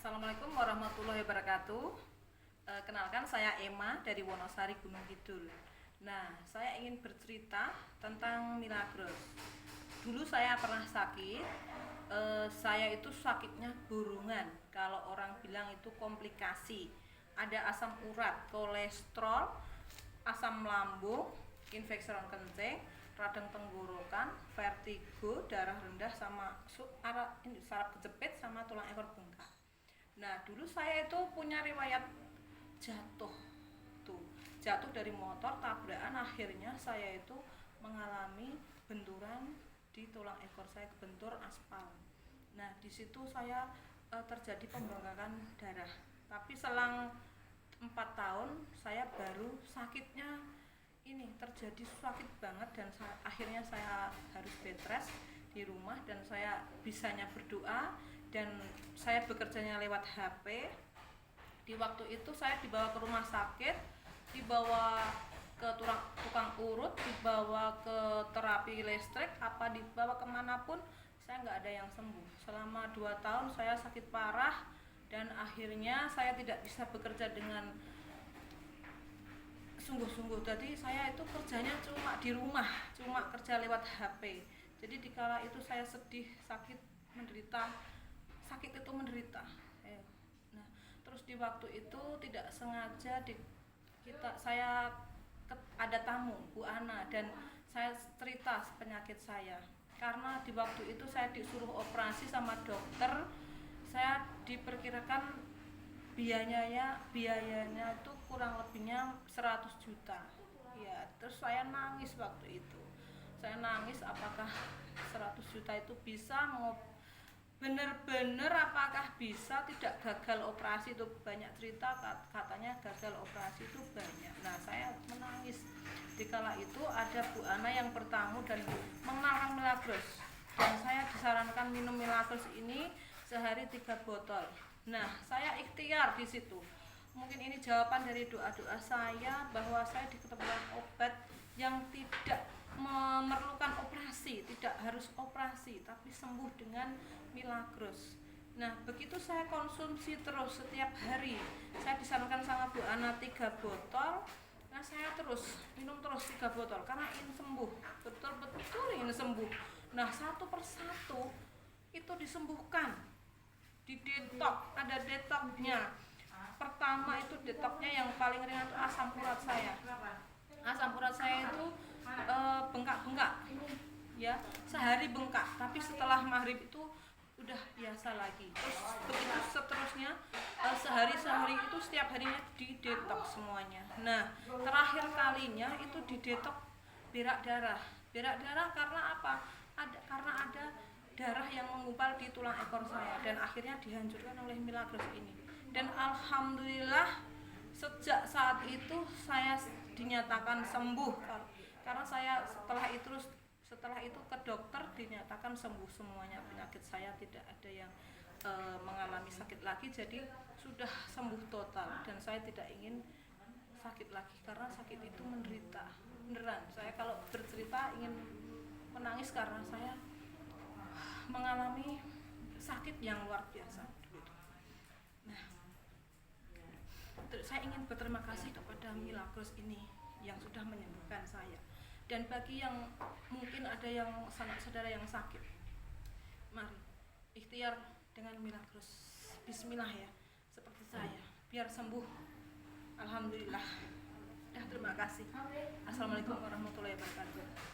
Assalamualaikum warahmatullahi wabarakatuh. Kenalkan, saya Emma dari Wonosari Gunung Kidul. Nah, saya ingin bercerita tentang Milagros. Dulu saya pernah sakit. Saya itu sakitnya burungan. Kalau orang bilang itu komplikasi. Ada asam urat, kolesterol, asam lambung, infeksi saluran kencing, radang tenggorokan, vertigo, darah rendah, sama saraf kejepit, sama tulang ekor bengkak. Nah, dulu saya itu punya riwayat jatuh jatuh dari motor, tabrakan, akhirnya saya itu mengalami benturan di tulang ekor saya, kebentur aspal. Nah, di situ saya terjadi pembengkakan darah. Tapi selang 4 tahun saya baru sakitnya ini terjadi sakit banget, dan akhirnya saya harus bed rest di rumah, dan saya bisanya berdoa, dan saya bekerjanya lewat HP. Di waktu itu saya dibawa ke rumah sakit, dibawa ke tukang urut, dibawa ke terapi listrik, apa dibawa kemanapun saya nggak ada yang sembuh. Selama 2 tahun saya sakit parah, dan akhirnya saya tidak bisa bekerja dengan sungguh-sungguh. Jadi saya itu kerjanya cuma di rumah, cuma kerja lewat HP. Jadi dikala itu saya sedih, sakit, menderita. Sakit itu menderita. Nah, terus di waktu itu tidak sengaja saya ada tamu, Bu Ana, dan saya cerita penyakit saya. Karena di waktu itu saya disuruh operasi sama dokter, saya diperkirakan biayanya itu kurang lebihnya 100 juta. Ya, terus saya nangis waktu itu. Saya nangis, apakah 100 juta itu bisa bener-bener, apakah bisa, tidak gagal operasi. Itu banyak cerita katanya gagal operasi itu banyak. Nah, saya menangis. Dikala itu ada Bu Ana yang bertamu dan mengenalkan Milagros, dan saya disarankan minum Milagros ini sehari 3 botol. Nah, saya ikhtiar di situ. Mungkin ini jawaban dari doa-doa saya, bahwa saya diketemukan obat yang tidak memerlukan operasi, tidak harus operasi, tapi sembuh dengan Milagros. Nah, begitu saya konsumsi terus setiap hari. Saya disarankan sama Bu Ana 3 botol. Nah, saya terus minum terus 3 botol karena ingin sembuh, betul-betul ingin sembuh. Nah, satu persatu itu disembuhkan. Di detok, ada detoknya. Pertama itu detoknya yang paling ringan itu asam urat saya. Asam urat saya itu bengkak-bengkak, ya, sehari bengkak, tapi setelah maghrib itu udah biasa lagi. Terus begitu seterusnya, sehari itu setiap harinya didetok semuanya. Nah, terakhir kalinya itu didetok berak darah karena apa? Karena ada darah yang menggumpal di tulang ekor saya, dan akhirnya dihancurkan oleh Milagros ini. Dan alhamdulillah sejak saat itu saya dinyatakan sembuh, karena saya setelah itu ke dokter dinyatakan sembuh semuanya, penyakit saya tidak ada yang mengalami sakit lagi, jadi sudah sembuh total. Dan saya tidak ingin sakit lagi, karena sakit itu menderita beneran. Saya kalau bercerita ingin menangis karena saya mengalami sakit yang luar biasa. Nah, saya ingin berterima kasih kepada Milagros ini yang sudah menyembuhkan saya. Dan bagi yang mungkin ada yang saudara yang sakit, mari ikhtiar dengan Milagros. Bismillah ya, seperti saya, biar sembuh. Alhamdulillah. Terima kasih. Assalamualaikum warahmatullahi wabarakatuh.